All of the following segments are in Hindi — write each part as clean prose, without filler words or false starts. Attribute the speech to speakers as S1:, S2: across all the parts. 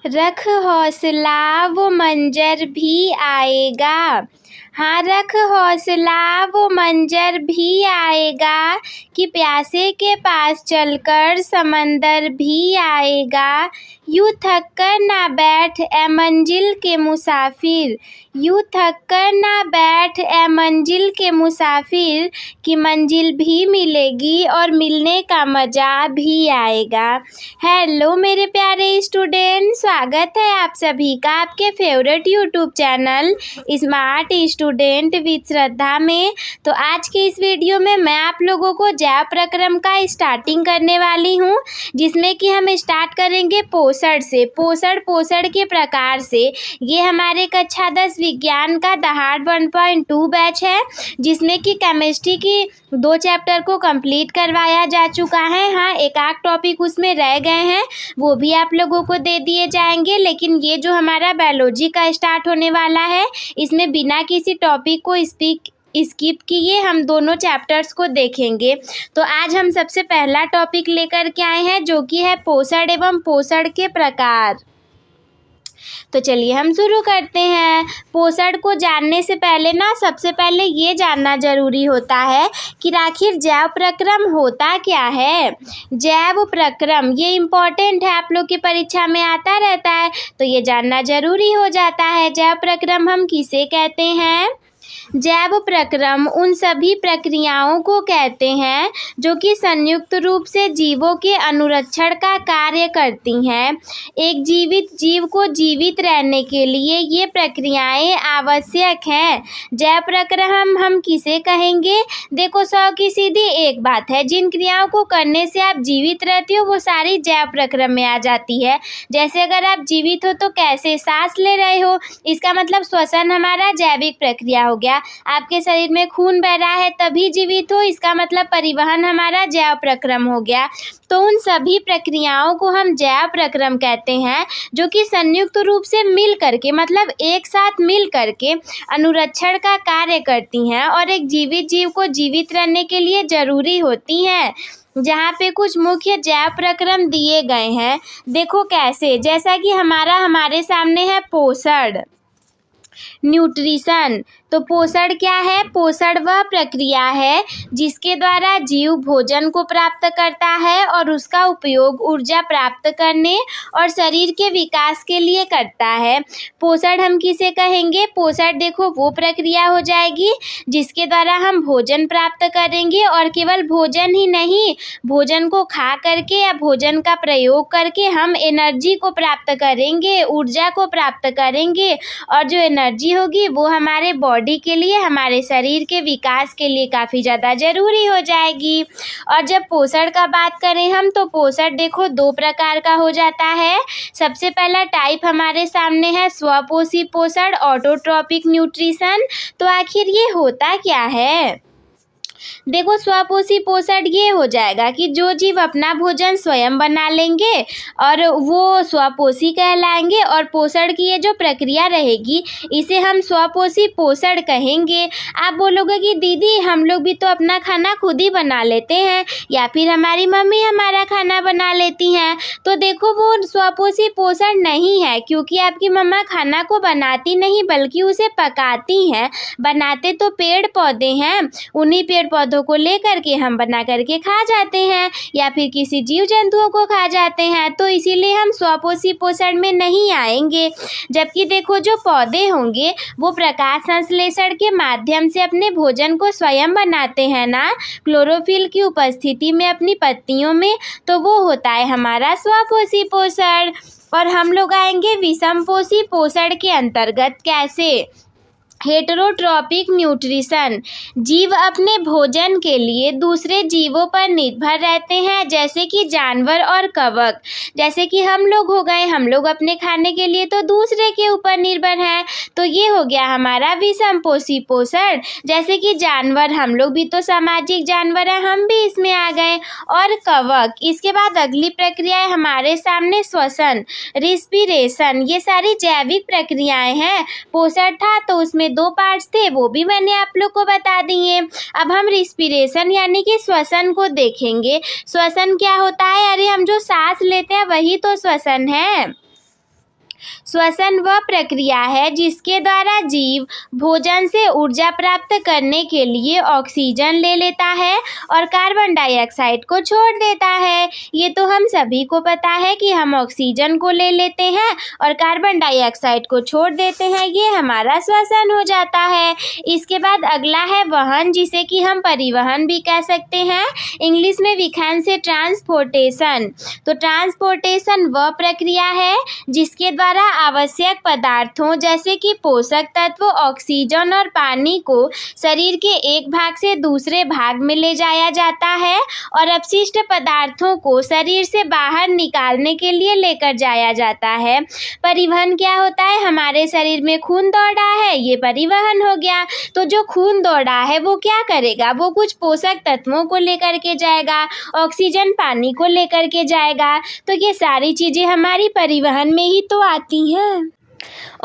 S1: रख हौसला वो मंजर भी आएगा। हाँ, रख हौसला वो मंजर भी आएगा कि प्यासे के पास चलकर समंदर भी आएगा। यूँ थक कर ना बैठ ए मंजिल के मुसाफिर, यूँ थक कर ना बैठ ए मंजिल के मुसाफिर कि मंजिल भी मिलेगी और मिलने का मज़ा भी आएगा। हेलो मेरे प्यारे स्टूडेंट, स्वागत है आप सभी का आपके favourite YouTube channel smart student with Shraddha में। तो आज के इस वीडियो में मैं आप लोगों को जैव प्रक्रम का स्टार्टिंग करने वाली हूँ, जिसमें कि हम स्टार्ट करेंगे पोषण से। पोषण के प्रकार से। ये हमारे कक्षा 10 विज्ञान का दहाड़ 1.2 बैच है, जिसमें कि केमिस्ट्री की 2 चैप्टर को कंप्लीट करवाया जा चुका है। हाँ, एक आध टॉपिक उसमें रह गए हैं, वो भी आप लोगों को दे दिए जाएंगे। लेकिन ये जो हमारा बायोलॉजी का स्टार्ट होने वाला है, इसमें बिना किसी टॉपिक को स्किप किए हम दोनों चैप्टर्स को देखेंगे। तो आज हम सबसे पहला टॉपिक लेकर के आए हैं, जो कि है पोषण एवं पोषण के प्रकार। तो चलिए हम शुरू करते हैं। पोषण को जानने से पहले सबसे पहले ये जानना जरूरी होता है कि आखिर जैव प्रक्रम होता क्या है। जैव प्रक्रम ये इम्पोर्टेंट है, आप लोग की परीक्षा में आता रहता है, तो ये जानना जरूरी हो जाता है। जैव प्रक्रम हम किसे कहते हैं? जैव प्रक्रम उन सभी प्रक्रियाओं को कहते हैं जो कि संयुक्त रूप से जीवों के अनुरक्षण का कार्य करती हैं। एक जीवित जीव को जीवित रहने के लिए ये प्रक्रियाएं आवश्यक हैं। जैव प्रक्रम हम किसे कहेंगे? देखो, 100 की सीधी एक बात है, जिन क्रियाओं को करने से आप जीवित रहते हो वो सारी जैव प्रक्रम में आ जाती है। जैसे अगर आप जीवित हो तो कैसे? सांस ले रहे हो, इसका मतलब श्वसन हमारा जैविक प्रक्रिया हो गया। आपके शरीर में खून बह रहा है तभी जीवित हो, इसका मतलब परिवहन हमारा जैव प्रक्रम हो गया। तो उन सभी प्रक्रियाओं को हम जैव प्रक्रम कहते हैं, जो कि संयुक्त रूप से मिल करके, मतलब एक साथ मिल करके अनुरक्षण का कार्य करती हैं और एक जीवित जीव को जीवित रहने के लिए जरूरी होती हैं। जहाँ पे कुछ मुख्य जैव प्रक्रम दिए गए हैं, देखो कैसे। जैसा कि हमारे सामने है पोषण, न्यूट्रिशन। तो पोषण क्या है? पोषण वह प्रक्रिया है जिसके द्वारा जीव भोजन को प्राप्त करता है और उसका उपयोग ऊर्जा प्राप्त करने और शरीर के विकास के लिए करता है। पोषण हम किसे कहेंगे? पोषण देखो वो प्रक्रिया हो जाएगी जिसके द्वारा हम भोजन प्राप्त करेंगे, और केवल भोजन ही नहीं, भोजन को खा करके या भोजन का प्रयोग करके हम एनर्जी को प्राप्त करेंगे, ऊर्जा को प्राप्त करेंगे, और जो एनर्जी होगी वो हमारे बॉडी के लिए, हमारे शरीर के विकास के लिए काफ़ी ज़्यादा ज़रूरी हो जाएगी। और जब पोषण का बात करें हम, तो पोषण देखो 2 प्रकार का हो जाता है। सबसे पहला टाइप हमारे सामने है स्वपोषी पोषण, ऑटोट्रॉपिक न्यूट्रिशन। तो आखिर ये होता क्या है? देखो, स्वपोषी पोषण ये हो जाएगा कि जो जीव अपना भोजन स्वयं बना लेंगे और वो स्वपोषी कहलाएंगे, और पोषण की ये जो प्रक्रिया रहेगी इसे हम स्वपोषी पोषण कहेंगे। आप बोलोगे कि दीदी हम लोग भी तो अपना खाना खुद ही बना लेते हैं, या फिर हमारी मम्मी हमारा खाना बना लेती हैं। तो देखो, वो स्वपोषी पोषण नहीं है, क्योंकि आपकी मम्मा खाना को बनाती नहीं बल्कि उसे पकाती हैं। बनाते तो पेड़ पौधे हैं, उन्हीं पेड़ पौधों को लेकर के हम बना करके खा जाते हैं, या फिर किसी जीव जंतुओं को खा जाते हैं। तो इसीलिए हम स्वपोषी पोषण में नहीं आएंगे। जबकि देखो, जो पौधे होंगे वो प्रकाश संश्लेषण के माध्यम से अपने भोजन को स्वयं बनाते हैं ना, क्लोरोफिल की उपस्थिति में अपनी पत्तियों में, तो वो होता है हमारा स्वपोषी पोषण। और हम लोग आएंगे विषमपोषी पोषण के अंतर्गत। कैसे? Heterotrophic nutrition. जीव अपने भोजन के लिए दूसरे जीवों पर निर्भर रहते हैं, जैसे कि जानवर और कवक। जैसे कि हम लोग हो गए, हम लोग अपने खाने के लिए तो दूसरे के ऊपर निर्भर हैं, तो ये हो गया हमारा विषमपोषी पोषण। जैसे कि जानवर, हम लोग भी तो सामाजिक जानवर हैं, हम भी इसमें आ गए। और कवक। इसके बाद अगली प्रक्रिया है हमारे सामने श्वसन, रिस्पिरेशन। ये सारी जैविक प्रक्रियाएं हैं। पोषण था तो उसमें 2 पार्ट्स थे, वो भी मैंने आप लोग को बता दिए। अब हम रिस्पिरेशन यानी कि श्वसन को देखेंगे। श्वसन क्या होता है? अरे हम जो सांस लेते हैं वही तो श्वसन है। श्वसन वह प्रक्रिया है जिसके द्वारा जीव भोजन से ऊर्जा प्राप्त करने के लिए ऑक्सीजन ले लेता है और कार्बन डाइऑक्साइड को छोड़ देता है। ये तो हम सभी को पता है कि हम ऑक्सीजन को ले लेते हैं और कार्बन डाइऑक्साइड को छोड़ देते हैं, ये हमारा श्वसन हो जाता है। इसके बाद अगला है वहन, जिसे कि हम परिवहन भी कह सकते हैं। इंग्लिश में वी कैन से ट्रांसपोर्टेशन। तो ट्रांसपोर्टेशन वह प्रक्रिया है जिसके द्वारा आवश्यक पदार्थों जैसे कि पोषक तत्व, ऑक्सीजन और पानी को शरीर के एक भाग से दूसरे भाग में ले जाया जाता है और अपशिष्ट पदार्थों को शरीर से बाहर निकालने के लिए लेकर जाया जाता है। परिवहन क्या होता है? हमारे शरीर में खून दौड़ रहा है, ये परिवहन हो गया। तो जो खून दौड़ रहा है वो क्या करेगा? वो कुछ पोषक तत्वों को लेकर के जाएगा, ऑक्सीजन पानी को लेकर के जाएगा। तो ये सारी चीज़ें हमारी परिवहन में ही तो आती हैं।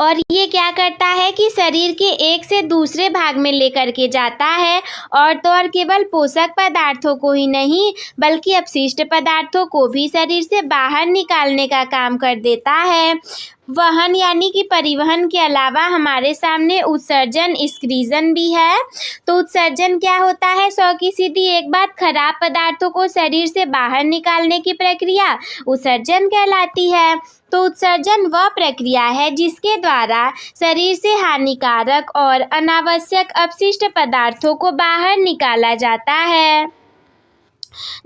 S1: और ये क्या करता है कि शरीर के एक से दूसरे भाग में लेकर के जाता है, और तो और केवल पोषक पदार्थों को ही नहीं बल्कि अपशिष्ट पदार्थों को भी शरीर से बाहर निकालने का काम कर देता है। वहन यानी कि परिवहन के अलावा हमारे सामने उत्सर्जन, एक्सक्रीजन भी है। तो उत्सर्जन क्या होता है? सौ की सीधी एक बात, खराब पदार्थों को शरीर से बाहर निकालने की प्रक्रिया उत्सर्जन कहलाती है। तो उत्सर्जन वह प्रक्रिया है जिसके द्वारा शरीर से हानिकारक और अनावश्यक अपशिष्ट पदार्थों को बाहर निकाला जाता है।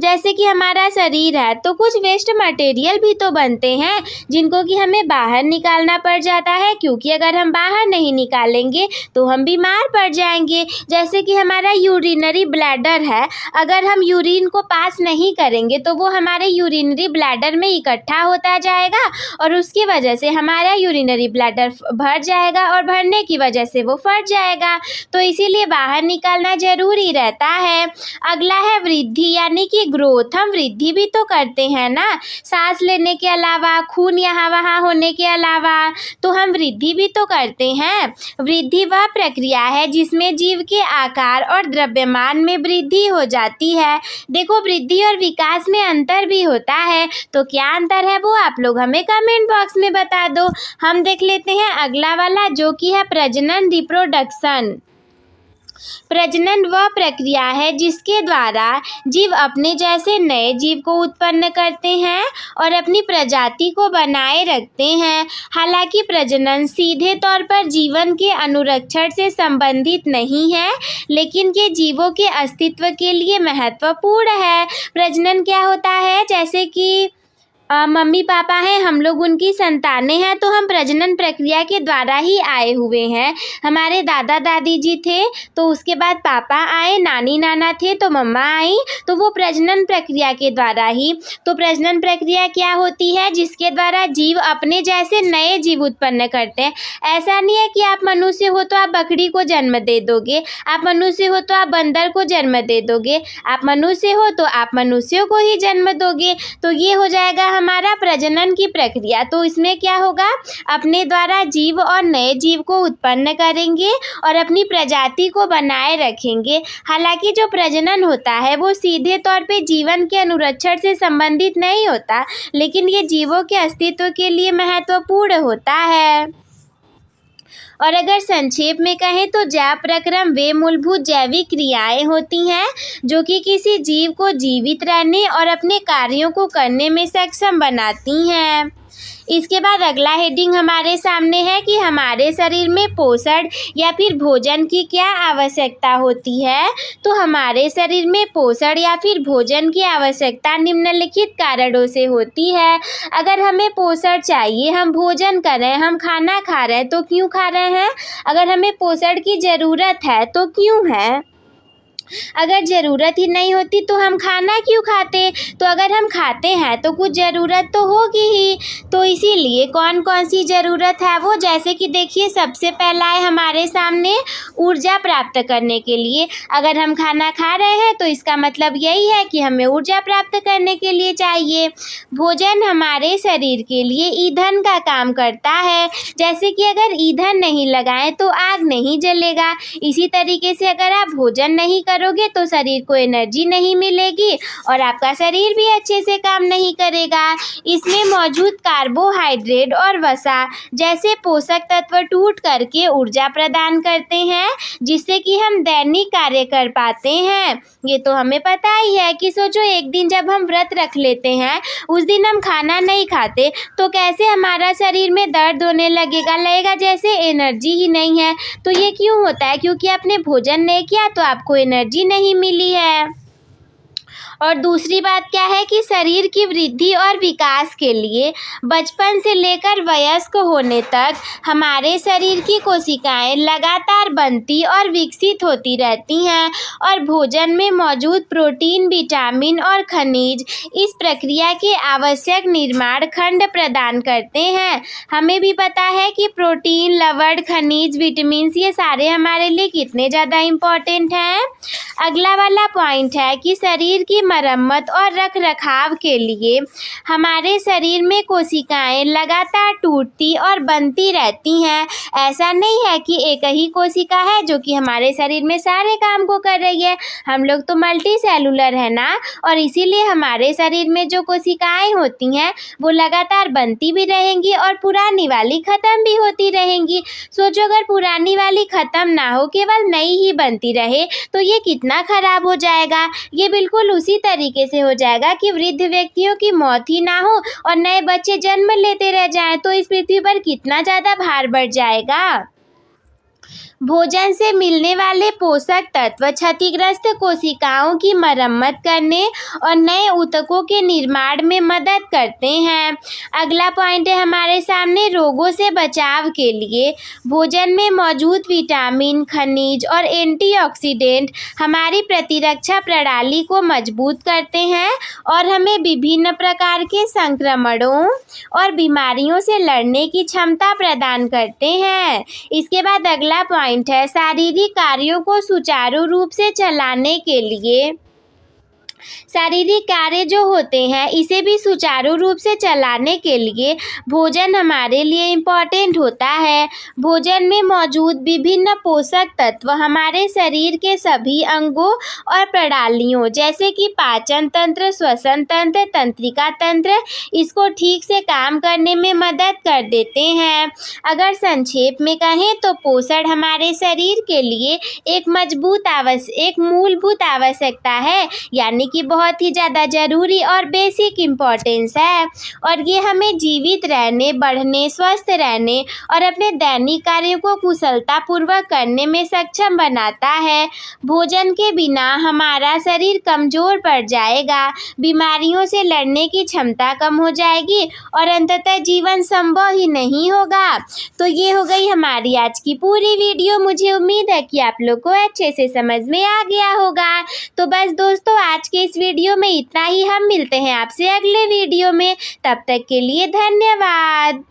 S1: जैसे कि हमारा शरीर है तो कुछ वेस्ट मटेरियल भी तो बनते हैं जिनको कि हमें बाहर निकालना पड़ जाता है, क्योंकि अगर हम बाहर नहीं निकालेंगे तो हम बीमार पड़ जाएंगे। जैसे कि हमारा यूरिनरी ब्लैडर है, अगर हम यूरिन को पास नहीं करेंगे तो वो हमारे यूरिनरी ब्लैडर में इकट्ठा होता जाएगा और उसकी वजह से हमारा यूरिनरी ब्लैडर भर जाएगा और भरने की वजह से वो फट जाएगा। तो इसीलिए बाहर निकालना जरूरी रहता है। अगला है वृद्धि यानी कि ग्रोथ। हम वृद्धि भी तो करते हैं ना, सांस लेने के अलावा, खून यहाँ वहाँ होने के अलावा, तो हम वृद्धि भी तो करते हैं। वृद्धि वह प्रक्रिया है जिसमें जीव के आकार और द्रव्यमान में वृद्धि हो जाती है। देखो, वृद्धि और विकास में अंतर भी होता है, तो क्या अंतर है वो आप लोग हमें कमेंट बॉक्स में बता दो। हम देख लेते हैं अगला वाला, जो कि है प्रजनन, रिप्रोडक्शन। प्रजनन वह प्रक्रिया है जिसके द्वारा जीव अपने जैसे नए जीव को उत्पन्न करते हैं और अपनी प्रजाति को बनाए रखते हैं। हालांकि प्रजनन सीधे तौर पर जीवन के अनुरक्षण से संबंधित नहीं है, लेकिन ये जीवों के अस्तित्व के लिए महत्वपूर्ण है। प्रजनन क्या होता है? जैसे कि मम्मी पापा हैं, हम लोग उनकी संतानें हैं, तो हम प्रजनन प्रक्रिया के द्वारा ही आए हुए हैं। हमारे दादा दादी जी थे तो उसके बाद पापा आए, नानी नाना थे तो मम्मा आई, तो वो प्रजनन प्रक्रिया के द्वारा ही। तो प्रजनन प्रक्रिया क्या होती है? जिसके द्वारा जीव अपने जैसे नए जीव उत्पन्न करते हैं। ऐसा नहीं है कि आप मनुष्य हो तो आप बकरी को जन्म दे दोगे, आप मनुष्य हो तो आप बंदर को जन्म दे दोगे, आप मनुष्य हो तो आप मनुष्यों को ही जन्म दोगे। तो ये हो जाएगा हमारा प्रजनन की प्रक्रिया। तो इसमें क्या होगा? अपने द्वारा जीव और नए जीव को उत्पन्न करेंगे और अपनी प्रजाति को बनाए रखेंगे। हालांकि जो प्रजनन होता है वो सीधे तौर पे जीवन के अनुरक्षण से संबंधित नहीं होता, लेकिन ये जीवों के अस्तित्व के लिए महत्वपूर्ण होता है। और अगर संक्षेप में कहें तो जैव प्रक्रम वे मूलभूत जैविक क्रियाएं होती हैं जो कि किसी जीव को जीवित रहने और अपने कार्यों को करने में सक्षम बनाती हैं। इसके बाद अगला हेडिंग हमारे सामने है कि हमारे शरीर में पोषण या फिर भोजन की क्या आवश्यकता होती है। तो हमारे शरीर में पोषण या फिर भोजन की आवश्यकता निम्नलिखित कारणों से होती है। अगर हमें पोषण चाहिए, हम भोजन कर रहे हैं, हम खाना खा रहे हैं, तो क्यों खा रहे हैं? अगर हमें पोषण की ज़रूरत है तो क्यों है? अगर ज़रूरत ही नहीं होती तो हम खाना क्यों खाते? तो अगर हम खाते हैं तो कुछ ज़रूरत तो होगी ही। तो इसीलिए कौन कौन सी ज़रूरत है वो, जैसे कि देखिए सबसे पहला है हमारे सामने ऊर्जा प्राप्त करने के लिए। अगर हम खाना खा रहे हैं तो इसका मतलब यही है कि हमें ऊर्जा प्राप्त करने के लिए चाहिए। भोजन हमारे शरीर के लिए ईंधन का काम करता है। जैसे कि अगर ईंधन नहीं लगाएं तो आग नहीं जलेगा। इसी तरीके से अगर आप भोजन नहीं करोगे तो शरीर को एनर्जी नहीं मिलेगी और आपका शरीर भी अच्छे से काम नहीं करेगा। इसमें मौजूद कार्बोहाइड्रेट और वसा जैसे पोषक तत्व टूट करके ऊर्जा प्रदान करते हैं, जिससे कि हम दैनिक कार्य कर पाते हैं। ये तो हमें पता ही है कि सोचो एक दिन जब हम व्रत रख लेते हैं, उस दिन हम खाना नहीं खाते तो कैसे हमारा शरीर में दर्द होने लगेगा जैसे एनर्जी ही नहीं है। तो ये क्यों होता है? क्योंकि आपने भोजन नहीं किया तो आपको एनर्जी नहीं मिली है। और दूसरी बात क्या है कि शरीर की वृद्धि और विकास के लिए बचपन से लेकर वयस्क होने तक हमारे शरीर की कोशिकाएं लगातार बनती और विकसित होती रहती हैं और भोजन में मौजूद प्रोटीन, विटामिन और खनिज इस प्रक्रिया के आवश्यक निर्माण खंड प्रदान करते हैं। हमें भी पता है कि प्रोटीन, लवण, खनिज, विटामिन ये सारे हमारे लिए कितने ज़्यादा इम्पोर्टेंट हैं। अगला वाला पॉइंट है कि शरीर की मरम्मत और रख रखाव के लिए हमारे शरीर में कोशिकाएं लगातार टूटती और बनती रहती हैं। ऐसा नहीं है कि एक ही कोशिका है जो कि हमारे शरीर में सारे काम को कर रही है। हम लोग तो मल्टी सेलुलर है ना, और इसीलिए हमारे शरीर में जो कोशिकाएं होती हैं वो लगातार बनती भी रहेंगी और पुरानी वाली ख़त्म भी होती रहेंगी। सोचो अगर पुरानी वाली ख़त्म ना हो, केवल नई ही बनती रहे तो ये कितना ख़राब हो जाएगा। ये बिल्कुल उसी तरीके से हो जाएगा कि वृद्ध व्यक्तियों की मौत ही ना हो और नए बच्चे जन्म लेते रह जाएं, तो इस पृथ्वी पर कितना ज़्यादा भार बढ़ जाएगा। भोजन से मिलने वाले पोषक तत्व क्षतिग्रस्त कोशिकाओं की मरम्मत करने और नए ऊतकों के निर्माण में मदद करते हैं। अगला पॉइंट है हमारे सामने रोगों से बचाव के लिए भोजन में मौजूद विटामिन, खनिज और एंटीऑक्सीडेंट हमारी प्रतिरक्षा प्रणाली को मजबूत करते हैं और हमें विभिन्न प्रकार के संक्रमणों और बीमारियों से लड़ने की क्षमता प्रदान करते हैं। इसके बाद अगला पॉइंट है शारीरिक कार्यों को सुचारू रूप से चलाने के लिए शारीरिक कार्य जो होते हैं इसे भी सुचारू रूप से चलाने के लिए भोजन हमारे लिए इम्पॉर्टेंट होता है। भोजन में मौजूद विभिन्न पोषक तत्व हमारे शरीर के सभी अंगों और प्रणालियों जैसे कि पाचन तंत्र, श्वसन तंत्र, तंत्रिका तंत्र इसको ठीक से काम करने में मदद कर देते हैं। अगर संक्षेप में कहें तो पोषण हमारे शरीर के लिए एक मूलभूत आवश्यकता है, यानी कि बहुत ही ज़्यादा ज़रूरी और बेसिक इम्पोर्टेंस है और ये हमें जीवित रहने, बढ़ने, स्वस्थ रहने और अपने दैनिक कार्यों को कुशलतापूर्वक करने में सक्षम बनाता है। भोजन के बिना हमारा शरीर कमज़ोर पड़ जाएगा, बीमारियों से लड़ने की क्षमता कम हो जाएगी और अंततः जीवन संभव ही नहीं होगा। तो ये हो गई हमारी आज की पूरी वीडियो। मुझे उम्मीद है कि आप लोग को अच्छे से समझ में आ गया होगा। तो बस दोस्तों आज के इस वीडियो में इतना ही। हम मिलते हैं आपसे अगले वीडियो में, तब तक के लिए धन्यवाद।